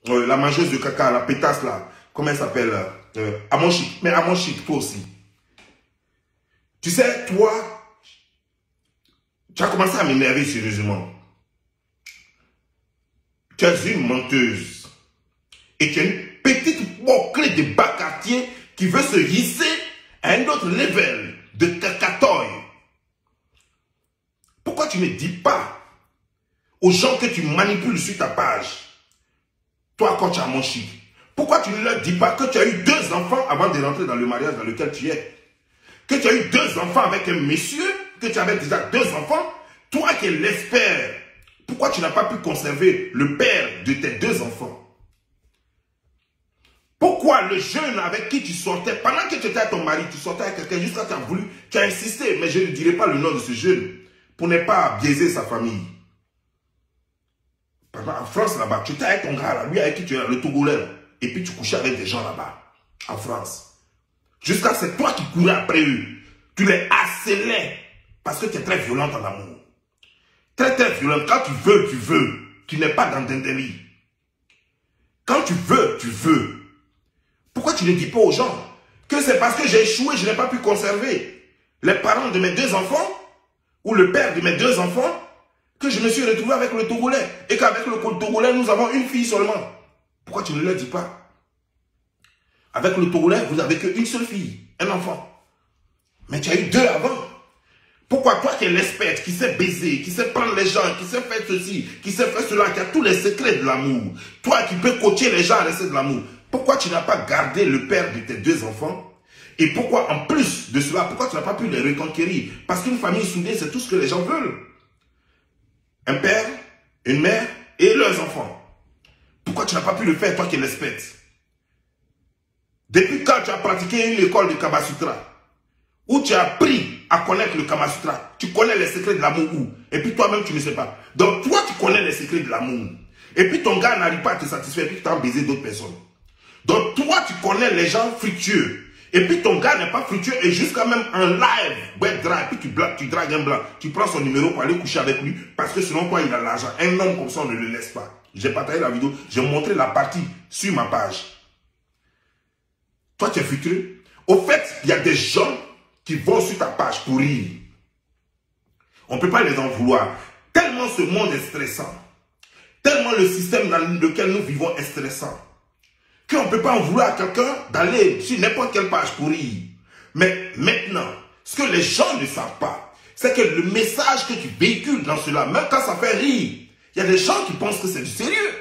la mangeuse de caca, la pétasse là, comment elle s'appelle, Amon Chic. Mais Amon Chic, toi aussi. Tu sais, toi, tu as commencé à m'énerver sérieusement. Tu es une menteuse. Et tu es une petite bouclée de bas quartier qui veut se hisser à un autre level de cacatoy. Pourquoi tu ne dis pas aux gens que tu manipules sur ta page, toi, quand tu as mon chic, pourquoi tu ne leur dis pas que tu as eu 2 enfants avant de rentrer dans le mariage dans lequel tu es? Que tu as eu 2 enfants avec un monsieur, que tu avais déjà 2 enfants, toi qui es l'expert, pourquoi tu n'as pas pu conserver le père de tes 2 enfants? Pourquoi le jeune avec qui tu sortais, pendant que tu étais avec ton mari, tu sortais avec quelqu'un, jusqu'à tu as voulu, tu as insisté, mais je ne dirai pas le nom de ce jeune, pour ne pas biaiser sa famille. En France, là-bas, tu étais avec ton gars, là, lui avec qui tu es, le Togolais, là, et puis tu couchais avec des gens là-bas, en France. Jusqu'à c'est toi qui courais après eux. Tu les harcelais, parce que tu es très violente en amour. Très, très violente. Quand tu veux, tu veux. Tu n'es pas dans un délit. Quand tu veux, tu veux. Pourquoi tu ne dis pas aux gens que c'est parce que j'ai échoué, je n'ai pas pu conserver les parents de mes 2 enfants, ou le père de mes 2 enfants, que je me suis retrouvé avec le Togolais. Et qu'avec le Togolais, nous avons une fille seulement. Pourquoi tu ne leur dis pas? Avec le Togolais, vous n'avez qu'une seule fille, un enfant. Mais tu as eu 2 avant. Pourquoi toi qui es l'expert, qui sait baiser, qui sait prendre les gens, qui sait faire ceci, qui sait faire cela, qui a tous les secrets de l'amour, toi qui peux coacher les gens à rester de l'amour, pourquoi tu n'as pas gardé le père de tes 2 enfants? Et pourquoi, en plus de cela, pourquoi tu n'as pas pu les reconquérir? Parce qu'une famille soudée, c'est tout ce que les gens veulent. Un père, une mère et leurs enfants. Pourquoi tu n'as pas pu le faire, toi qui es l'expert? Depuis quand tu as pratiqué une école de Kama Sutra, où tu as appris à connaître le Kama Sutra, tu connais les secrets de l'amour où? Et puis toi-même, tu ne sais pas. Donc toi, tu connais les secrets de l'amour. Et puis ton gars n'arrive pas à te satisfaire, et puis tu as baisé d'autres personnes. Donc toi, tu connais les gens fructueux. Et puis ton gars n'est pas fructueux, et jusqu'à même un live, web drive, puis tu dragues un blanc, tu prends son numéro pour aller coucher avec lui, parce que selon toi, il a l'argent. Un homme comme ça, on ne le laisse pas. J'ai partagé la vidéo, j'ai montré la partie sur ma page. Toi, tu es fructueux. Au fait, il y a des gens qui vont sur ta page pour rire. On ne peut pas les en vouloir. Tellement ce monde est stressant. Tellement le système dans lequel nous vivons est stressant. Qu'on ne peut pas en vouloir à quelqu'un d'aller sur n'importe quelle page pour rire. Mais maintenant, ce que les gens ne savent pas, c'est que le message que tu véhicules dans cela, même quand ça fait rire, il y a des gens qui pensent que c'est du sérieux.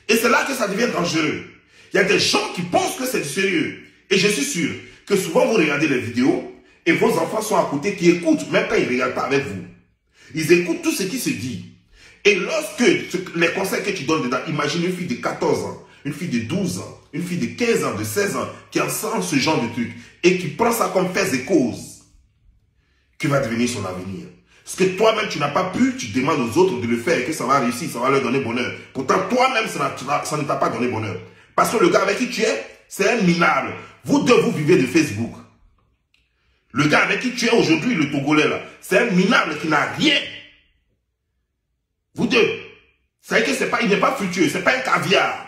Et c'est là que ça devient dangereux. Il y a des gens qui pensent que c'est du sérieux. Et je suis sûr que souvent vous regardez les vidéos et vos enfants sont à côté qui écoutent, même quand ils ne regardent pas avec vous. Ils écoutent tout ce qui se dit. Et lorsque les conseils que tu donnes dedans, imagine une fille de 14 ans, une fille de 12 ans, une fille de 15 ans, de 16 ans, qui entend ce genre de truc et qui prend ça comme fait et cause, que va devenir son avenir. Ce que toi-même tu n'as pas pu, tu demandes aux autres de le faire et que ça va réussir, ça va leur donner bonheur. Pourtant, toi-même, ça ne t'a pas donné bonheur. Parce que le gars avec qui tu es, c'est un minable. Vous deux, vous vivez de Facebook. Le gars avec qui tu es aujourd'hui, le Togolais là, c'est un minable qui n'a rien. Vous deux. C'est vrai que c'est pas, il n'est pas fructueux, c'est pas un caviar.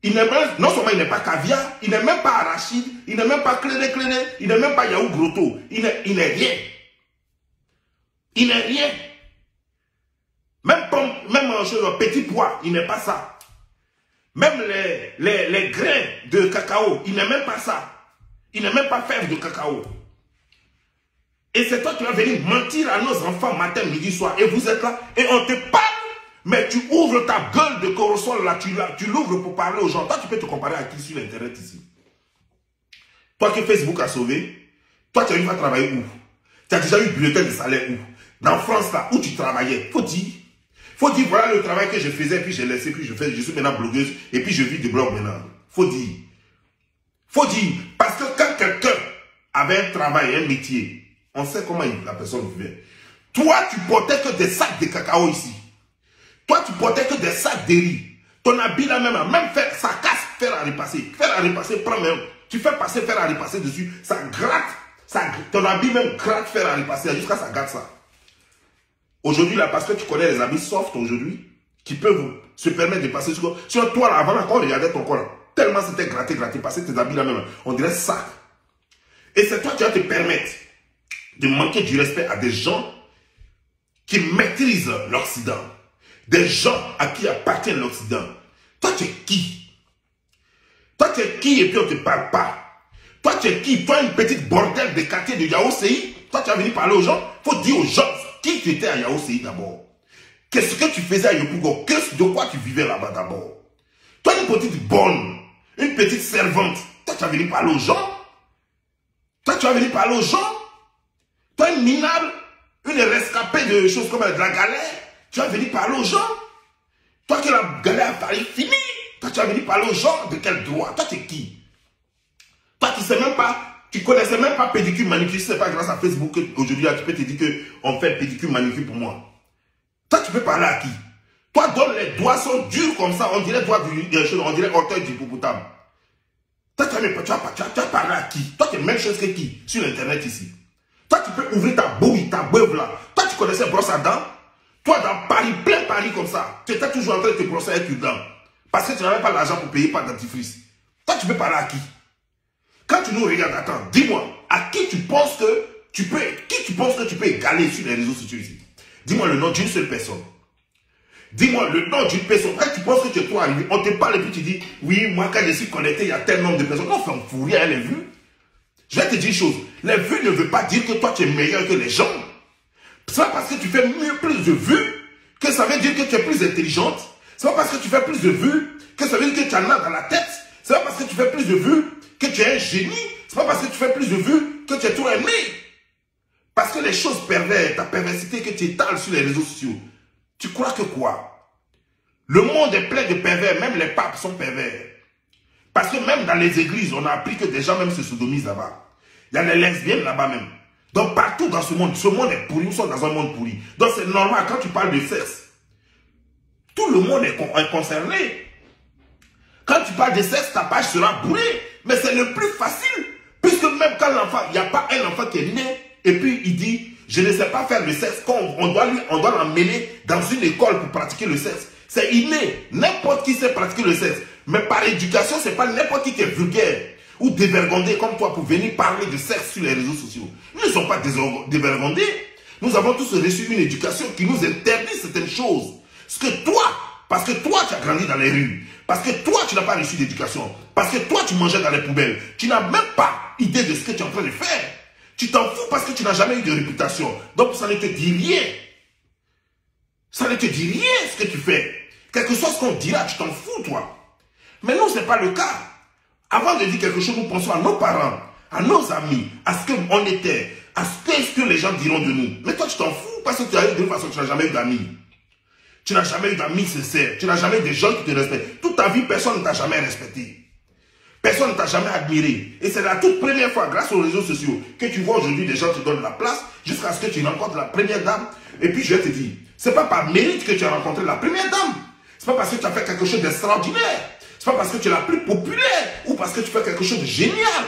Il n'est même, non seulement il n'est pas caviar, il n'est même pas arachide, il n'est même pas cléné, il n'est même pas yaourt grotto. Il n'est rien. Il n'est rien. Même petit pois, il n'est pas ça. Même les grains de cacao, il n'est même pas ça. Il n'est même pas fève de cacao. Et c'est toi qui vas venir mentir à nos enfants matin, midi, soir. Et vous êtes là, et on te parle, mais tu ouvres ta gueule de corosol là, tu l'ouvres pour parler aux gens. Toi, tu peux te comparer à qui sur l'internet ici? Toi que Facebook a sauvé, toi, tu as eu à travailler où? Tu as déjà eu bulletin de salaire où? Dans France, là, où tu travaillais. Faut dire, voilà le travail que je faisais, puis j'ai laissé, puis je suis maintenant blogueuse, et puis je vis de blog maintenant. Faut dire, parce que quand quelqu'un avait un travail, un métier, on sait comment la personne vivait. Toi, tu portais que des sacs de cacao ici. Toi, tu portais que des sacs de riz. Ton habit là même faire, ça casse, faire à repasser. Faire à repasser, prends même. Tu fais passer faire à repasser dessus, ça gratte. Ton habit même gratte, faire à repasser, jusqu'à ça gratte ça. Aujourd'hui là, parce que tu connais les habits soft aujourd'hui, qui peuvent se permettre de passer sur toi là, avant là, quand on regardait ton corps là, tellement c'était gratté, passer tes habits là même, on dirait sac. Et c'est toi qui vas te permettre de manquer du respect à des gens qui maîtrisent l'Occident, des gens à qui appartient l'Occident. Toi tu es qui? Toi tu es qui et puis on ne te parle pas? Toi tu es qui? Toi une petite bordel de quartier de Yaoséi? Toi tu vas venir parler aux gens? Il faut dire aux gens qui tu étais à Yaoséi d'abord. Qu'est-ce que tu faisais à Yopougon? De quoi tu vivais là-bas d'abord? Toi une petite bonne, une petite servante, toi tu vas venir parler aux gens? Toi tu vas venir parler aux gens? Toi une minable, une rescapée de choses comme de la galère, tu vas venir parler aux gens? Toi que la galère a failli finir, toi tu vas venir parler aux gens? De quel droit? Toi tu es qui? Toi tu sais même pas, tu connaissais même pas pédicure manucure, c'est pas grâce à Facebook qu'aujourd'hui tu peux te dire qu'on fait pédicure manucure pour moi. Toi tu peux parler à qui? Toi dont les doigts sont durs comme ça, on dirait doigts on dirait orteil d'hippopotame. Toi tu vas parler à qui? Toi tu es même chose que qui? Sur l'internet ici. Toi tu peux ouvrir ta bouille, ta beuve là. Toi tu connaissais brosse à dents? Toi dans Paris, plein Paris comme ça, tu étais toujours en train de te brosser avec une dent. Parce que tu n'avais pas l'argent pour payer par dentifrice. Toi tu peux parler à qui? Quand tu nous regardes, attends, dis-moi, à qui tu penses que tu peux égaler sur les réseaux sociaux ici? Dis-moi le nom d'une seule personne. Dis-moi le nom d'une personne. Quand tu penses que tu es toi arrivé, on te parle et puis tu dis, oui, moi quand je suis connecté, il y a tel nombre de personnes. On fait un fou rien, les vues. Je vais te dire une chose. Les vues ne veulent pas dire que toi tu es meilleur que les gens. C'est pas parce que tu fais plus de vues que ça veut dire que tu es plus intelligente. C'est pas parce que tu fais plus de vues que ça veut dire que tu en as dans la tête. C'est pas parce que tu fais plus de vues que tu es un génie. C'est pas parce que tu fais plus de vues que tu es tout aimé. Parce que les choses perverses, ta perversité que tu étales sur les réseaux sociaux, tu crois que quoi? Le monde est plein de pervers, même les papes sont pervers. Parce que même dans les églises, on a appris que des gens même se sodomisent là-bas. Il y a les lesbiennes là-bas même. Donc partout dans ce monde est pourri, nous sommes dans un monde pourri. Donc c'est normal quand tu parles de sexe. Tout le monde est concerné. Quand tu parles de sexe, ta page sera bourrée. Mais c'est le plus facile. Puisque même quand l'enfant, il n'y a pas un enfant qui est né, et puis il dit, je ne sais pas faire le sexe, on doit l'emmener dans une école pour pratiquer le sexe. C'est inné. N'importe qui sait pratiquer le sexe. Mais par éducation, ce n'est pas n'importe qui est vulgaire ou dévergondé comme toi pour venir parler de sexe sur les réseaux sociaux. Nous ne sommes pas dévergondés. Nous avons tous reçu une éducation qui nous interdit certaines choses. Ce que toi, parce que toi tu as grandi dans les rues, parce que toi tu n'as pas reçu d'éducation, parce que toi tu mangeais dans les poubelles, tu n'as même pas idée de ce que tu es en train de faire. Tu t'en fous parce que tu n'as jamais eu de réputation. Donc ça ne te dit rien. Ça ne te dit rien ce que tu fais. Quelque chose qu'on dira, tu t'en fous toi. Mais non, ce n'est pas le cas. Avant de dire quelque chose, nous pensons à nos parents, à nos amis, à ce qu'on était, à ce que les gens diront de nous. Mais toi tu t'en fous parce que tu as eu de toute façon, tu n'as jamais eu d'amis. Tu n'as jamais eu d'amis sincères. Tu n'as jamais eu des gens qui te respectent. Toute ta vie, personne ne t'a jamais respecté. Personne ne t'a jamais admiré. Et c'est la toute première fois, grâce aux réseaux sociaux, que tu vois aujourd'hui des gens te donnent la place jusqu'à ce que tu rencontres la première dame. Et puis je vais te dire, ce n'est pas par mérite que tu as rencontré la première dame. Ce n'est pas parce que tu as fait quelque chose d'extraordinaire. Ce n'est pas parce que tu es la plus populaire ou parce que tu fais quelque chose de génial.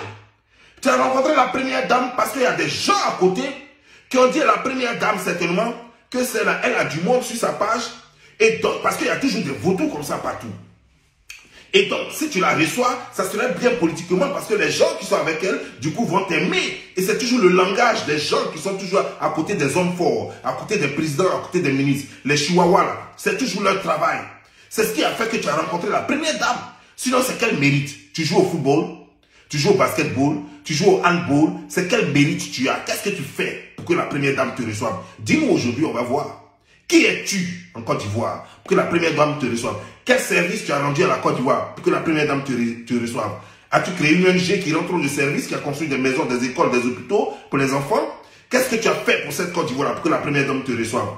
Tu as rencontré la première dame parce qu'il y a des gens à côté qui ont dit à la première dame certainement que elle a du monde sur sa page. Et donc, parce qu'il y a toujours des vautours comme ça partout. Et donc, si tu la reçois, ça serait bien politiquement parce que les gens qui sont avec elle, du coup, vont t'aimer. Et c'est toujours le langage des gens qui sont toujours à côté des hommes forts, à côté des présidents, à côté des ministres. Les chihuahuas, là, c'est toujours leur travail. C'est ce qui a fait que tu as rencontré la première dame. Sinon, c'est quel mérite? Tu joues au football, tu joues au basketball, tu joues au handball. C'est quel mérite tu as? Qu'est-ce que tu fais pour que la première dame te reçoive? Dis-nous aujourd'hui, on va voir. Qui es-tu en Côte d'Ivoire pour que la première dame te reçoive? Quel service tu as rendu à la Côte d'Ivoire pour que la première dame te reçoive? As-tu créé une ONG qui rentre de service, qui a construit des maisons, des écoles, des hôpitaux pour les enfants? Qu'est-ce que tu as fait pour cette Côte d'Ivoire pour que la première dame te reçoive?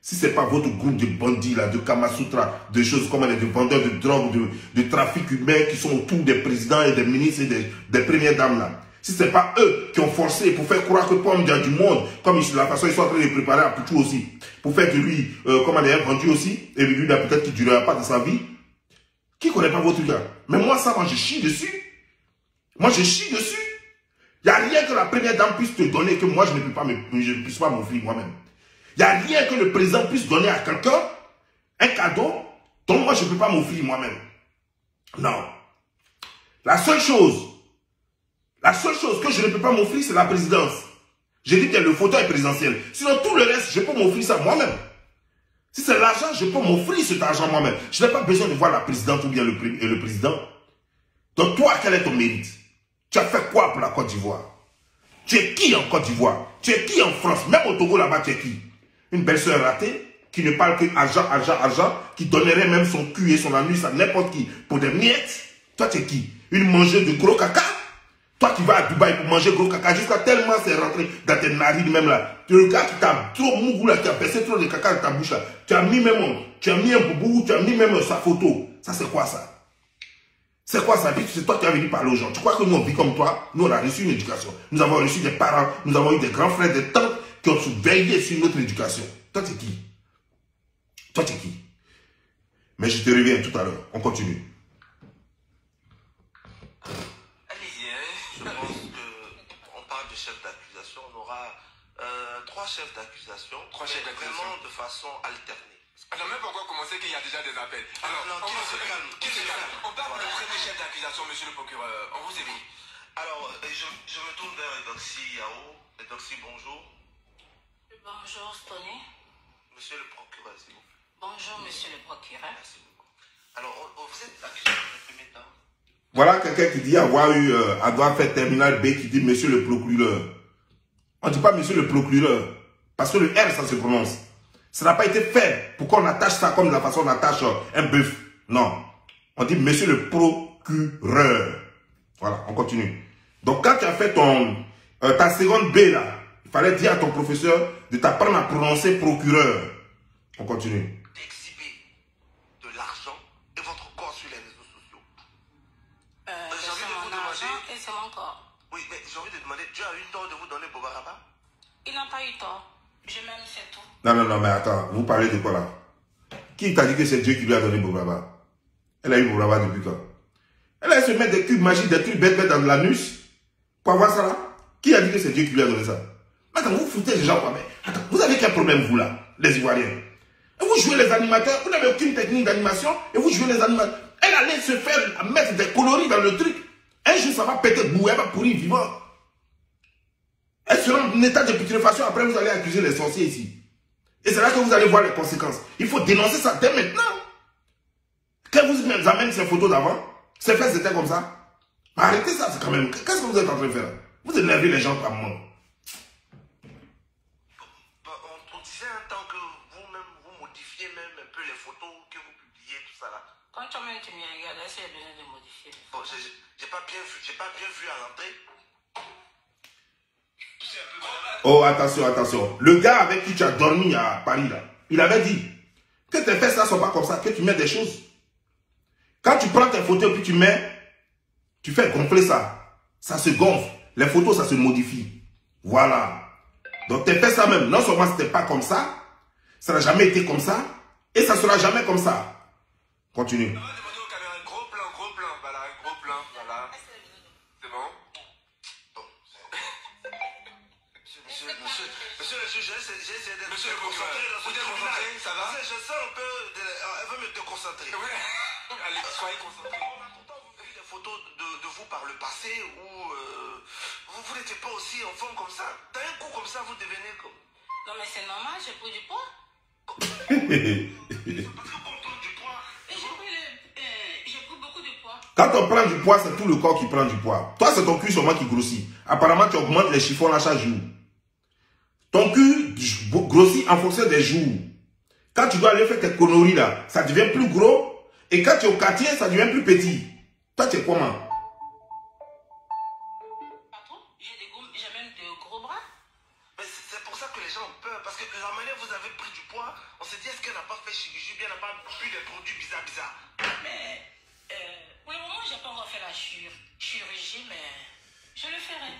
Si ce n'est pas votre groupe de bandits, là, de Kamasutra, de choses comme de vendeurs de drogue, de trafic humain qui sont autour des présidents et des ministres et des premières dames là. Si ce n'est pas eux qui ont forcé pour faire croire que Pomme il y a du monde, comme de la façon ils sont en train de préparer à Poutou aussi, pour faire de lui, comme elle est vendu aussi, et lui peut-être qu'il ne durera pas de sa vie. Qui ne connaît pas votre gars? Mais moi, ça, moi, je chie dessus. Moi, je chie dessus. Il n'y a rien que la première dame puisse te donner que moi, je ne puisse pas m'offrir moi-même. Il n'y a rien que le président puisse donner à quelqu'un, un cadeau, Donc moi, je ne peux pas m'offrir moi-même. Non. La seule chose que je ne peux pas m'offrir, c'est la présidence. J'ai dit que le fauteuil présidentiel. Sinon, tout le reste, je peux m'offrir ça moi-même. Si c'est l'argent, je peux m'offrir cet argent moi-même. Je n'ai pas besoin de voir la présidente ou bien le président. Donc toi, quel est ton mérite? Tu as fait quoi pour la Côte d'Ivoire? Tu es qui en Côte d'Ivoire? Tu es qui en France? Même au Togo là-bas, tu es qui? Une belle sœur ratée qui ne parle que argent, argent, argent, qui donnerait même son cul et son anus à n'importe qui pour des miettes. Toi, tu es qui? Une mangeuse de gros caca? Toi, tu vas à Dubaï pour manger gros caca jusqu'à tellement c'est rentré dans tes narines même là. Le gars qui t'a trop mougou là, qui a percé trop de caca dans ta bouche là. Tu as mis même un boubou, tu as mis même sa photo. Ça, c'est quoi ça? C'est quoi ça? C'est toi qui as venu parler aux gens. Tu crois que nous, on vit comme toi? Nous, on a reçu une éducation. Nous avons reçu des parents, nous avons eu des grands frères, des tantes qui ont veillé sur notre éducation. Toi, tu es qui? Toi, tu es qui? Mais je te reviens tout à l'heure. On continue. Je pense qu'on parle de chef d'accusation. On aura 3 chefs d'accusation. 3 chefs d'accusation. Vraiment de façon alternée. On n'a même pas encore commencé qu'il y a déjà des appels. Alors, non, qui se calme. On parle pour le premier chef d'accusation, monsieur le procureur. On vous écoute. Alors, je me tourne vers Edoxy Yao. Edoxy, bonjour. Bonjour, Tony. Monsieur le procureur, s'il vous plaît. Bonjour, monsieur le procureur. Merci beaucoup. Alors, vous êtes accusé dans le premier temps. Voilà quelqu'un qui dit avoir fait terminal B, qui dit monsieur le procureur. On ne dit pas monsieur le procureur. Parce que le R, ça se prononce. Ça n'a pas été fait pour qu'on attache ça comme de la façon on attache un bœuf. Non. On dit monsieur le procureur. Voilà, on continue. Donc quand tu as fait ta seconde B là, il fallait dire à ton professeur de t'apprendre à prononcer procureur. On continue. D'exhiber de l'argent et votre corps sur les réseaux sociaux. C'est mon argent et c'est mon corps. Oui, mais j'ai envie de demander, Dieu a eu tort de vous donner Bobaraba? Il n'a pas eu tort. Je m'aime, c'est tout. Non, mais attends, vous parlez de quoi là? Qui t'a dit que c'est Dieu qui lui a donné Bobraba? Elle a eu Bobraba depuis quand? Elle a se mettre des cubes magiques, des trucs bêtes dans l'anus pour avoir ça là? Qui a dit que c'est Dieu qui lui a donné ça? Attends, vous foutez les gens quoi? Mais attends, vous avez quel problème vous là, les Ivoiriens? Et vous jouez les animateurs, vous n'avez aucune technique d'animation et vous jouez les animateurs. Elle allait se faire mettre des coloris dans le truc. Un jour ça va péter, elle va pourrir vivant. Elle sera en état de putréfaction, après vous allez accuser les sorciers ici. Et c'est là que vous allez voir les conséquences. Il faut dénoncer ça dès maintenant. Quand vous amènez ces photos d'avant, ces faits c'était comme ça. Arrêtez ça, c'est quand même... Qu'est-ce que vous êtes en train de faire? Vous énervez les gens par moi. On disait un temps que vous-même, vous modifiez même un peu les photos que vous publiez, tout ça là. Quand toi-même tu m'y regardes, est-ce qu'il y a besoin de modifier? Bon, j'ai pas bien vu à l'entrée. Oh, attention, attention. Le gars avec qui tu as dormi à Paris, là, il avait dit que tes fesses là ne sont pas comme ça, que tu mets des choses. Quand tu prends tes photos puis tu fais gonfler ça. Ça se gonfle. Les photos, ça se modifie. Voilà. Donc tes fesses là même, non seulement c'était pas comme ça n'a jamais été comme ça, et ça sera jamais comme ça. Continue. Gros plan, voilà, gros plan, voilà. C'est bon? Monsieur le juge, j'ai essayé d'être Monsieur le procureur, vous êtes concentré, ça va? Je sens un peu... Elle veut me déconcentrer. Allez, soyez concentrés. On a pourtant vu des photos de vous par le passé où vous n'étiez pas aussi en forme comme ça. D'un coup comme ça, vous devenez comme... Non, mais c'est normal, j'ai pris du poids. Parce que quand on prend du poids... J'ai pris beaucoup de poids. Quand on prend du poids, c'est tout le corps qui prend du poids. Toi, c'est ton cul seulement qui grossit. Apparemment, tu augmentes les chiffons là chaque jour. Ton cul grossit en fonction des jours. Quand tu dois aller faire tes conneries là, ça devient plus gros. Et quand tu es au quartier, ça devient plus petit. Toi, tu es comment? Pas trop. J'ai même de gros bras. Mais c'est pour ça que les gens ont peur. Parce que la manière dont vous avez pris du poids, on s'est dit est-ce qu'elle n'a pas fait chirurgie, bien elle n'a pas pris des produits bizarres. Mais pour le moment, j'ai pas encore fait la chirurgie, mais je le ferai.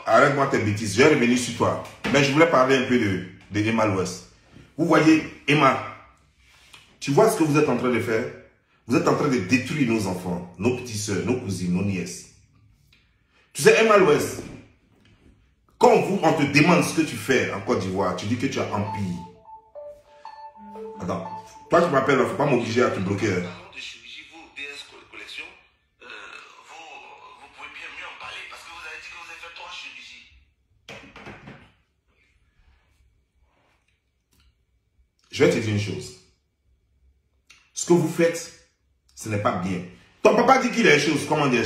Arrête-moi tes bêtises. Je vais revenir sur toi. Mais je voulais parler un peu de Emma l'Ouest. Vous voyez, Emma, tu vois ce que vous êtes en train de faire? Vous êtes en train de détruire nos enfants, nos petites soeurs, nos cousines, nos nièces. Tu sais, Emma l'Ouest, quand on te demande ce que tu fais en Côte d'Ivoire, tu dis que tu as empire. Attends, Toi, tu m'appelles, il ne faut pas m'obliger à te bloquer. Parlons de chirurgie, vous, DS Collection, vous pouvez bien mieux en parler parce que vous avez dit que vous avez fait 3 chirurgies. Je vais te dire une chose. Ce que vous faites, ce n'est pas bien. Ton papa dit qu'il est chose, comment dire,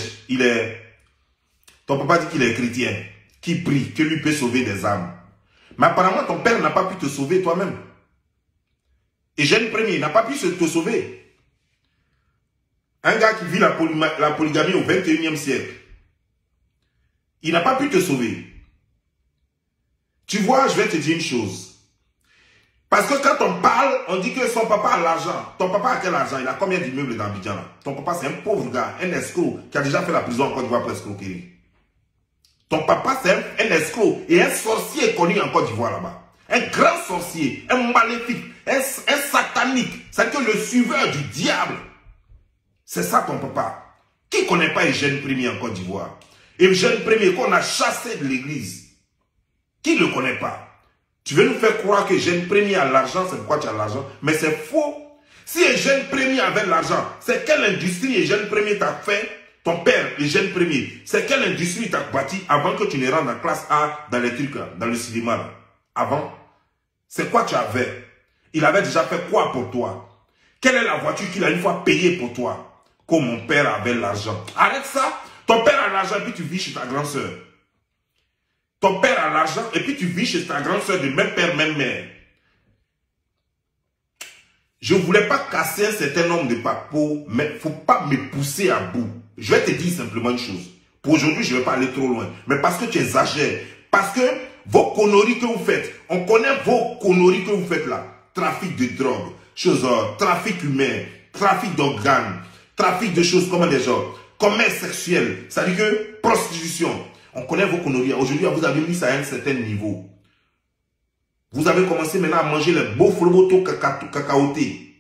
ton papa dit qu'il est chrétien, qui prie, que lui peut sauver des âmes. Mais apparemment, ton père n'a pas pu te sauver toi-même. Et Jeune Premier n'a pas pu te sauver. Un gars qui vit la polygamie au 21e siècle, il n'a pas pu te sauver. Tu vois, je vais te dire une chose. Parce que quand on parle, on dit que son papa a l'argent. Ton papa a quel argent? Il a combien d'immeubles dans Abidjan? Ton papa, c'est un pauvre gars, un escroc, qui a déjà fait la prison en Côte d'Ivoire pour escroquerie. Ton papa, c'est un escroc et un sorcier connu en Côte d'Ivoire là-bas. Un grand sorcier, un maléfique, un satanique. C'est-à-dire que le suiveur du diable. C'est ça ton papa. Qui ne connaît pas Eugène Premier en Côte d'Ivoire? Eugène Premier qu'on a chassé de l'église. Qui ne le connaît pas? Tu veux nous faire croire que Eugène Premier a l'argent, c'est pourquoi tu as l'argent. Mais c'est faux. Si Eugène Premier avait l'argent, c'est quelle industrie Eugène Premier t'a fait? Ton père, Eugène Premier, c'est quelle industrie t'a bâti avant que tu ne rentres en classe A dans les trucs, dans le cinéma là? Avant? C'est quoi tu avais? Il avait déjà fait quoi pour toi? Quelle est la voiture qu'il a une fois payée pour toi? Comme mon père avait l'argent. Arrête ça. Ton père a l'argent et puis tu vis chez ta grande soeur. Ton père a l'argent et puis tu vis chez ta grande soeur de même père, même mère. Je ne voulais pas casser un certain nombre de papos, mais il ne faut pas me pousser à bout. Je vais te dire simplement une chose. Pour aujourd'hui, je ne vais pas aller trop loin. Mais parce que tu exagères. Parce que vos conneries que vous faites, on connaît vos conneries que vous faites là. Trafic de drogue, trafic humain, trafic d'organes, trafic de choses comme des gens, commerce sexuel, c'est-à-dire que prostitution. On connaît vos conneries. Aujourd'hui, vous avez mis ça à un certain niveau. Vous avez commencé maintenant à manger les beaux frobotos cacaotés.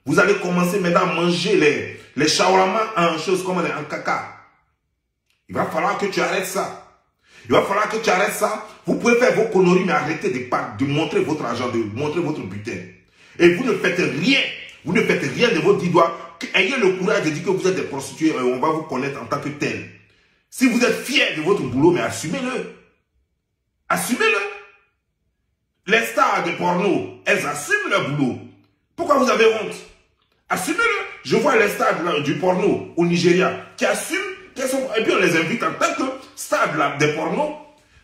Vous allez commencer maintenant à manger les shawarma en choses comme en caca. Il va falloir que tu arrêtes ça. Il va falloir que tu arrêtes ça. Vous pouvez faire vos conneries, mais arrêtez de montrer votre argent, de montrer votre butin. Et vous ne faites rien. Vous ne faites rien de vos 10 doigts. Ayez le courage de dire que vous êtes des prostituées et on va vous connaître en tant que tel. Si vous êtes fiers de votre boulot, mais assumez-le. Assumez-le. Les stars de porno, elles assument leur boulot. Pourquoi vous avez honte? Assumez-le. Je vois les stars du porno au Nigeria qui assument, et puis on les invite en tant que stars de porno.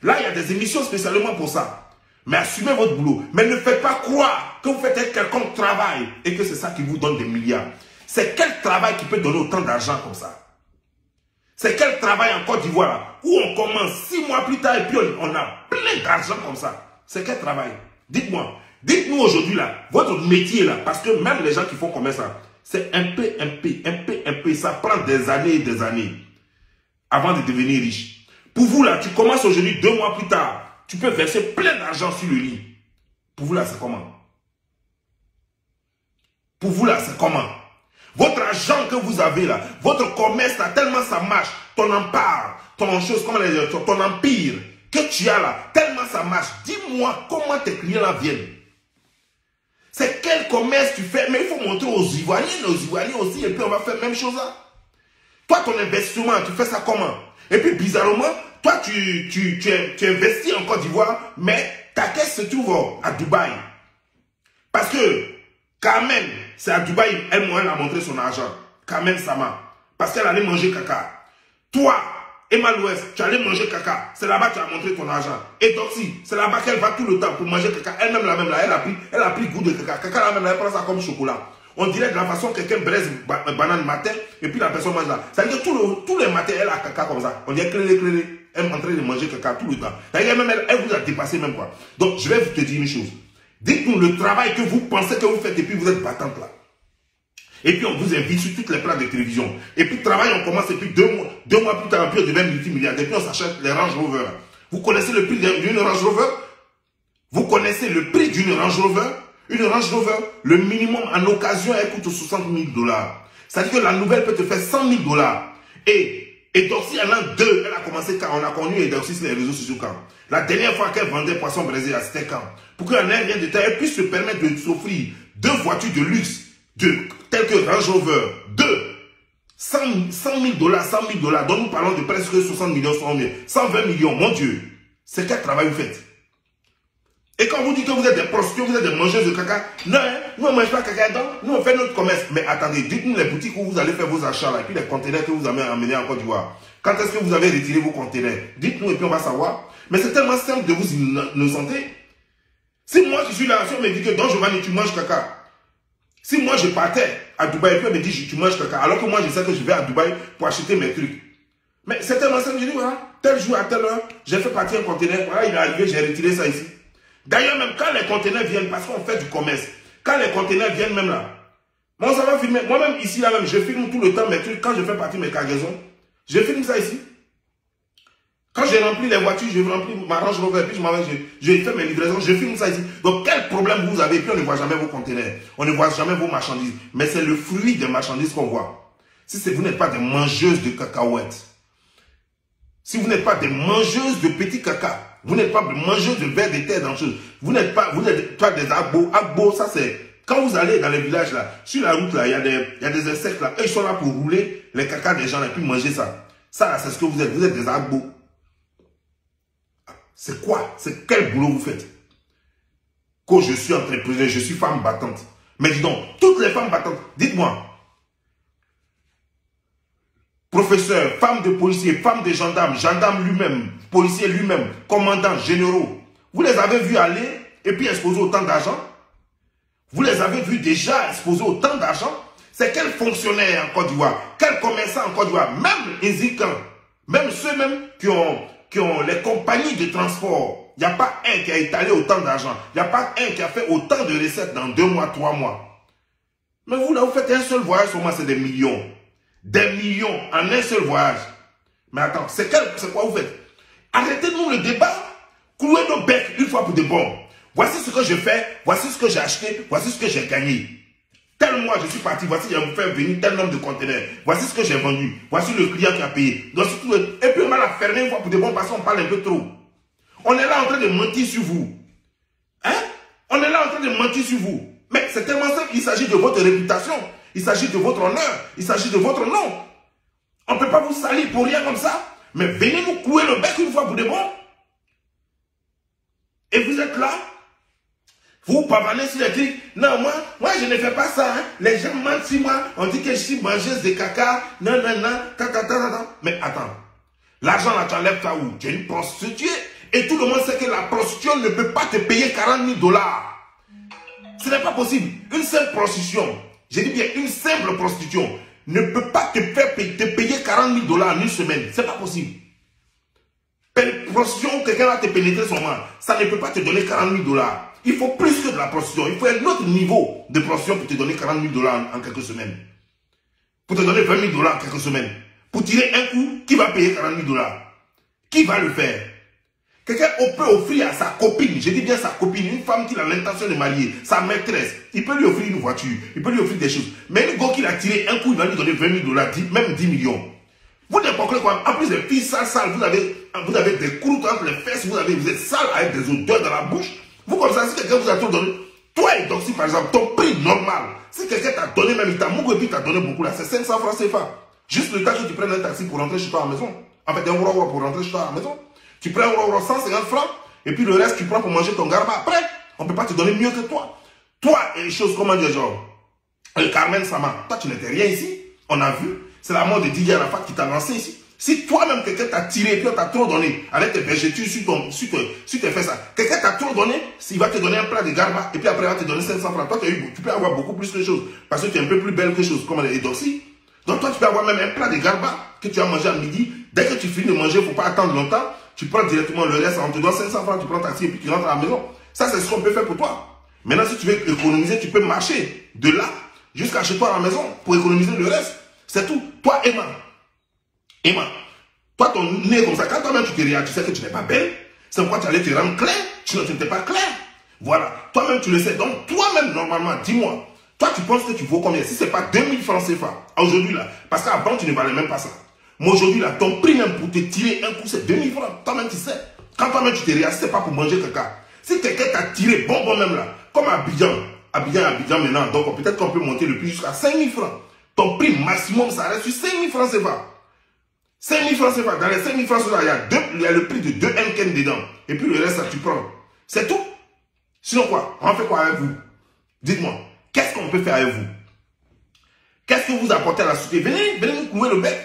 Là, il y a des émissions spécialement pour ça. Mais assumez votre boulot. Mais ne faites pas croire que vous faites un quelconque travail et que c'est ça qui vous donne des milliards. C'est quel travail qui peut donner autant d'argent comme ça? C'est quel travail en Côte d'Ivoire où on commence 6 mois plus tard et puis on a plein d'argent comme ça? C'est quel travail? Dites-moi. Dites-nous aujourd'hui là, votre métier là, parce que même les gens qui font comme ça, c'est un peu, ça prend des années et des années avant de devenir riche. Pour vous là, tu commences aujourd'hui, 2 mois plus tard, tu peux verser plein d'argent sur le lit. Pour vous là, c'est comment? Pour vous là, c'est comment? Votre argent que vous avez là, votre commerce là, tellement ça marche, ton empire, ton empire que tu as là, tellement ça marche. Dis-moi comment tes clients là viennent. C'est quel commerce tu fais? Mais il faut montrer aux Ivoiriens aussi, et puis on va faire la même chose là. Toi, ton investissement, tu fais ça comment? Et puis bizarrement, toi, tu investis en Côte d'Ivoire, mais ta caisse se trouve à Dubaï. Parce que Carmen, c'est à Dubaï, elle a montré son argent. Carmen Sama. Parce qu'elle allait manger caca. Toi, Emma Louest, tu allais manger caca. C'est là-bas que tu as montré ton argent. Et Doxy, c'est là-bas qu'elle va tout le temps pour manger caca. Elle-même, elle a pris goût de caca. Caca, là-même, elle prend ça comme chocolat. On dirait de la façon que quelqu'un braise une banane matin et puis la personne mange là. C'est-à-dire que tous les matins, elle a caca comme ça. On dirait clé. Elle est en train de manger caca tout le temps. C'est-à-dire même elle vous a dépassé même quoi. Donc, je vais vous te dire une chose. Dites-nous le travail que vous pensez que vous faites et puis vous êtes battante là. Et puis on vous invite sur toutes les places de télévision. Et puis le travail, on commence et puis 2 mois plus tard, puis on devient multimilliardaire. Et puis on s'achète les Range Rover. Vous connaissez le prix d'une Range Rover? Vous connaissez le prix d'une Range Rover? Une Range Rover, le minimum en occasion, elle coûte 60 000 $. C'est-à-dire que la nouvelle peut te faire 100 000 $. Et Doxy en a 2. Elle a commencé quand on a connu Doxy sur les réseaux sociaux quand. La dernière fois qu'elle vendait poisson braisé, c'était quand. Pour qu'elle ait rien de temps, elle puisse se permettre de s'offrir 2 voitures de luxe, telles que Range Rover, 100 000 $, 100 000 $, dont nous parlons de presque 60 millions, 120 millions, mon Dieu. C'est quel travail vous faites? Et quand vous dites que vous êtes des prostituées, vous êtes des mangeuses de caca, non, hein, nous on ne mange pas caca, donc nous on fait notre commerce. Mais attendez, dites-nous les boutiques où vous allez faire vos achats, là, et puis les conteneurs que vous avez amenés en Côte d'Ivoire. Quand est-ce que vous avez retiré vos conteneurs? Dites-nous et puis on va savoir. Mais c'est tellement simple de vous innocenter. Si moi je suis là, si on me dit que Don Giovanni, tu manges caca. Si moi je partais à Dubaï et puis on me dit tu manges caca, alors que moi je sais que je vais à Dubaï pour acheter mes trucs. Mais c'est tellement simple, je dis voilà, tel jour à telle heure, j'ai fait partir un conteneur, voilà, il est arrivé, j'ai retiré ça ici. D'ailleurs, même quand les conteneurs viennent, parce qu'on fait du commerce, quand les conteneurs viennent même là, moi ça va filmer, moi-même ici là même, je filme tout le temps mes trucs, quand je fais partir mes cargaisons, je filme ça ici. Quand j'ai rempli les voitures, je remplis ma Range Rover, puis je fais mes livraisons, je filme ça ici. Donc quel problème vous avez? Puis on ne voit jamais vos conteneurs, on ne voit jamais vos marchandises. Mais c'est le fruit des marchandises qu'on voit. Si vous n'êtes pas des mangeuses de cacahuètes, si vous n'êtes pas des mangeuses de petits caca, vous n'êtes pas des mangeuses de vers de terre dans choses, vous n'êtes pas des agbo. Agbo, ça c'est, quand vous allez dans les villages là, sur la route là, il y a des insectes là, eux ils sont là pour rouler les caca des gens et puis manger ça. Ça c'est ce que vous êtes des agbo. C'est quoi? C'est quel boulot vous faites? Que je suis entrepreneur, je suis femme battante. Mais dis donc, toutes les femmes battantes, dites-moi, professeur, femme de policier, femme de gendarme, gendarme lui-même, policier lui-même, commandant, généraux, vous les avez vus aller et puis exposer autant d'argent? Vous les avez vus déjà exposer autant d'argent? C'est quel fonctionnaire en Côte d'Ivoire, quel commerçant en Côte d'Ivoire, même les Zikans, même ceux-mêmes qui ont les compagnies de transport, il n'y a pas un qui a étalé autant d'argent, il n'y a pas un qui a fait autant de recettes dans 2 mois, 3 mois. Mais vous là, vous faites un seul voyage, seulement c'est des millions. Des millions en un seul voyage. Mais attends, c'est quoi vous faites? Arrêtez-nous le débat. Clouez nos becs une fois pour de bon. Voici ce que je fais, voici ce que j'ai acheté, voici ce que j'ai gagné. Tel mois je suis parti, voici j'ai fait venir tel nombre de conteneurs. Voici ce que j'ai vendu, voici le client qui a payé. Donc, et puis on va la fermer une fois pour de bon parce qu'on parle un peu trop. On est là en train de mentir sur vous. Hein? On est là en train de mentir sur vous. Mais c'est tellement simple, il s'agit de votre réputation. Il s'agit de votre honneur, il s'agit de votre nom. On ne peut pas vous salir pour rien comme ça. Mais venez nous clouer le bec une fois pour de bon. Et vous êtes là, vous pavanez sur les trucs. Non, moi je ne fais pas ça. Hein. Les gens mentent sur moi. On dit que je suis mangeuse de caca. Non. Mais attends, l'argent là, tu enlèves ça où? Tu es une prostituée. Et tout le monde sait que la prostitution ne peut pas te payer 40 000 $. Ce n'est pas possible. Une simple prostitution. Je dis bien, une simple prostitution ne peut pas te payer 40 000 $ en une semaine. C'est pas possible. Une prostitution où quelqu'un va te pénétrer son mal, ça ne peut pas te donner 40 000 $. Il faut plus que de la prostitution. Il faut un autre niveau de prostitution pour te donner 40 000 $ en quelques semaines. Pour te donner 20 000 $ en quelques semaines. Pour tirer un coup, qui va payer 40 000 $? Qui va le faire? Quelqu'un peut offrir à sa copine, je dis bien sa copine, une femme qui a l'intention de marier, sa maîtresse, il peut lui offrir une voiture, il peut lui offrir des choses. Mais le gars qui l'a tiré un coup, il va lui donner 20 000 $, même 10 millions. Vous n'importe quoi. En plus des filles sales, vous avez des croûtes entre les fesses, vous êtes sale avec des odeurs dans la bouche. Vous comme ça, si quelqu'un vous a tout donné, toi et Doxy par exemple, ton prix normal, si quelqu'un t'a donné même, il t'a mougou et puis t'a donné beaucoup là, c'est 500 francs CFA. Juste le temps que tu prennes un taxi pour rentrer chez toi à la maison. En fait, un euro pour rentrer chez toi à la maison. Tu prends 150 francs, et puis le reste, tu prends pour manger ton garba. Après, on ne peut pas te donner mieux que toi. Toi, et les choses, comment dire, genre, Carmen Sama, toi, tu n'étais rien ici. On a vu, c'est la mort de Didier Arafat qui t'a lancé ici. Si toi-même, quelqu'un t'a tiré, et puis on t'a trop donné, avec tes vergetures sur tes fesses, quelqu'un t'a trop donné, il va te donner un plat de garba, et puis après, il va te donner 500 francs. Toi, tu peux avoir beaucoup plus de choses, parce que tu es un peu plus belle que chose, comme les Doxy. Donc toi, tu peux avoir même un plat de garba que tu as mangé à midi. Dès que tu finis de manger, il ne faut pas attendre longtemps. Tu prends directement le reste, on te donne 500 francs, tu prends ta taxi et puis tu rentres à la maison. Ça, c'est ce qu'on peut faire pour toi. Maintenant, si tu veux économiser, tu peux marcher de là jusqu'à chez toi à la maison pour économiser le reste. C'est tout. Toi, Emma, toi, ton nez comme ça, quand toi-même tu te regardes, tu sais que tu n'es pas belle. C'est pourquoi tu allais te rendre clair. Tu n'étais pas clair. Voilà. Toi-même, tu le sais. Donc, toi-même, normalement, dis-moi, toi, tu penses que tu vaux combien? Si ce n'est pas 2000 francs CFA, aujourd'hui, là, parce qu'avant, tu ne valais même pas ça. Mais aujourd'hui, là, ton prix même pour te tirer un coup, c'est 2000 francs. Toi-même, tu sais. Quand toi-même, tu te regardes, ce n'est pas pour manger caca. Si quelqu'un t'a tiré bonbon même là, comme à Abidjan, Abidjan maintenant. Donc peut-être qu'on peut monter le prix jusqu'à 5 000 francs. Ton prix maximum, ça reste sur 5 000 francs CFA. 5 000 francs CFA. Dans les 5 000 francs CFA, il y a le prix de 2 Henken dedans. Et puis le reste, ça tu prends. C'est tout. Sinon quoi? On fait quoi avec vous? Dites-moi. Qu'est-ce qu'on peut faire avec vous? Qu'est-ce que vous apportez à la société? Venez nous couver le bec.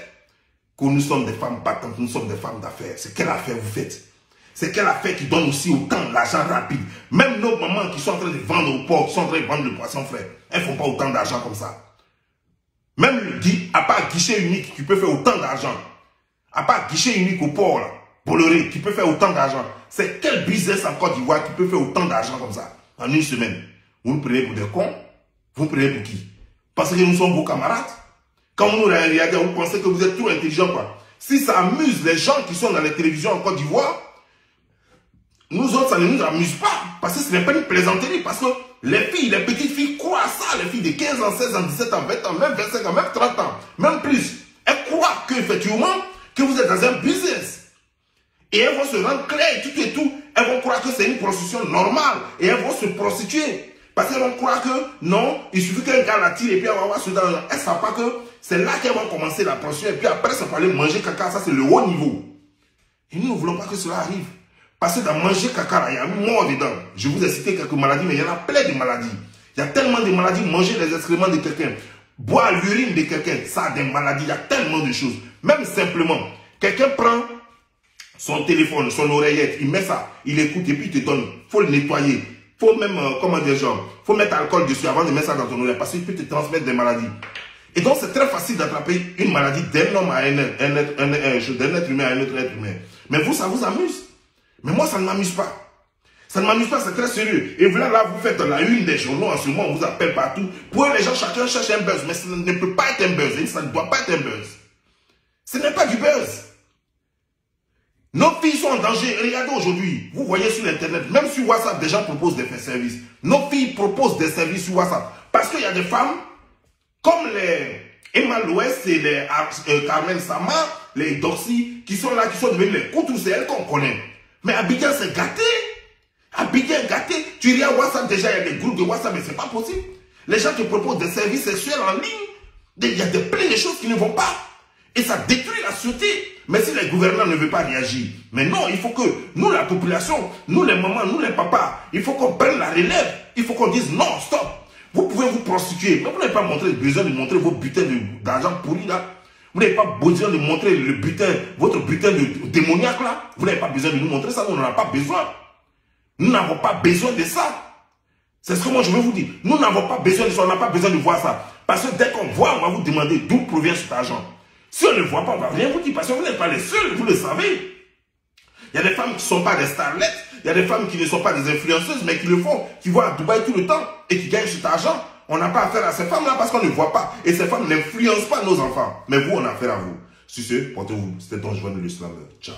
Que nous sommes des femmes battantes, nous sommes des femmes d'affaires. C'est quelle affaire vous faites? C'est quelle affaire qui donne aussi autant d'argent rapide? Même nos mamans qui sont en train de vendre au port, qui sont en train de vendre le poisson frais, elles ne font pas autant d'argent comme ça. Même le dit, à part guichet unique, tu peux faire autant d'argent. À part guichet unique au port, là, Bolloré, qui peut faire autant d'argent. C'est quel business en Côte d'Ivoire qui peut faire autant d'argent comme ça en une semaine? Vous nous prenez pour des cons? Vous nous prenez pour qui? Parce que nous sommes vos camarades? Quand vous nous regardez, vous pensez que vous êtes trop intelligents, quoi. Si ça amuse les gens qui sont dans les télévisions en Côte d'Ivoire, nous autres, ça ne nous amuse pas. Parce que ce n'est pas une plaisanterie. Parce que les filles, les petites filles croient ça. Les filles de 15 ans, 16 ans, 17 ans, 20 ans, même 25 ans, même 30 ans, même plus. Elles croient qu'effectivement, que vous êtes dans un business. Et elles vont se rendre claires, tout et tout. Elles vont croire que c'est une prostitution normale. Et elles vont se prostituer. Parce qu'elles vont croire que non, il suffit qu'un gars la tire et puis elle va avoir ce dans. Elles ne savent pas que c'est là qu'elles vont commencer la prostitution. Et puis après, ça va aller manger caca. Ça, c'est le haut niveau. Et nous ne voulons pas que cela arrive. Parce que dans manger caca, il y a un mort dedans. Je vous ai cité quelques maladies, mais il y en a plein de maladies. Il y a tellement de maladies. Manger les excréments de quelqu'un, boire l'urine de quelqu'un, ça a des maladies. Il y a tellement de choses. Même simplement, quelqu'un prend son téléphone, son oreillette, il met ça, il écoute et puis il te donne. Il faut le nettoyer. Il faut même, comment dire, genre, il faut mettre alcool dessus avant de mettre ça dans ton oreille parce qu'il peut te transmettre des maladies. Et donc, c'est très facile d'attraper une maladie d'un homme à un être humain à un autre être humain. Mais vous, ça vous amuse. Mais moi, ça ne m'amuse pas. Ça ne m'amuse pas, c'est très sérieux. Et voilà, là, vous faites la une des journaux en ce moment, on vous appelle partout. Pour les gens, chacun cherche un buzz. Mais ça ne peut pas être un buzz. Et ça ne doit pas être un buzz. Ce n'est pas du buzz. Nos filles sont en danger. Regardez aujourd'hui, vous voyez sur Internet, même sur WhatsApp, des gens proposent des services. Nos filles proposent des services sur WhatsApp. Parce qu'il y a des femmes, comme les Emma Louest et les Carmen Sama, les Doxy, qui sont là, qui sont devenus les couteaux, c'est elles qu'on connaît. Mais Abidjan, c'est gâté. Abidjan est gâté. Tu regardes WhatsApp, déjà, il y a des groupes de WhatsApp, mais c'est pas possible. Les gens te proposent des services sexuels en ligne. Il y a plein de choses qui ne vont pas. Et ça détruit la société. Mais si les gouvernants ne veulent pas réagir, mais non, il faut que nous, la population, nous les mamans, nous les papas, il faut qu'on prenne la relève. Il faut qu'on dise non, stop. Vous pouvez vous prostituer, mais vous n'avez pas besoin de montrer vos butins d'argent pourri là. Vous n'avez pas besoin de montrer le butin, votre butin de démoniaque là. Vous n'avez pas besoin de nous montrer ça, nous n'en avons pas besoin. Nous n'avons pas besoin de ça. C'est ce que moi je veux vous dire. Nous n'avons pas besoin de ça, on n'a pas besoin de voir ça. Parce que dès qu'on voit, on va vous demander d'où provient cet argent. Si on ne voit pas, on ne va rien vous dire parce que vous n'êtes pas les seuls, vous le savez. Il y a des femmes qui ne sont pas des starlettes, il y a des femmes qui ne sont pas des influenceuses, mais qui le font, qui vont à Dubaï tout le temps et qui gagnent cet argent. On n'a pas affaire à ces femmes-là parce qu'on ne voit pas. Et ces femmes n'influencent pas nos enfants. Mais vous, on a affaire à vous. Sur ce, portez-vous. C'était Don Juan de l'Islam. Ciao.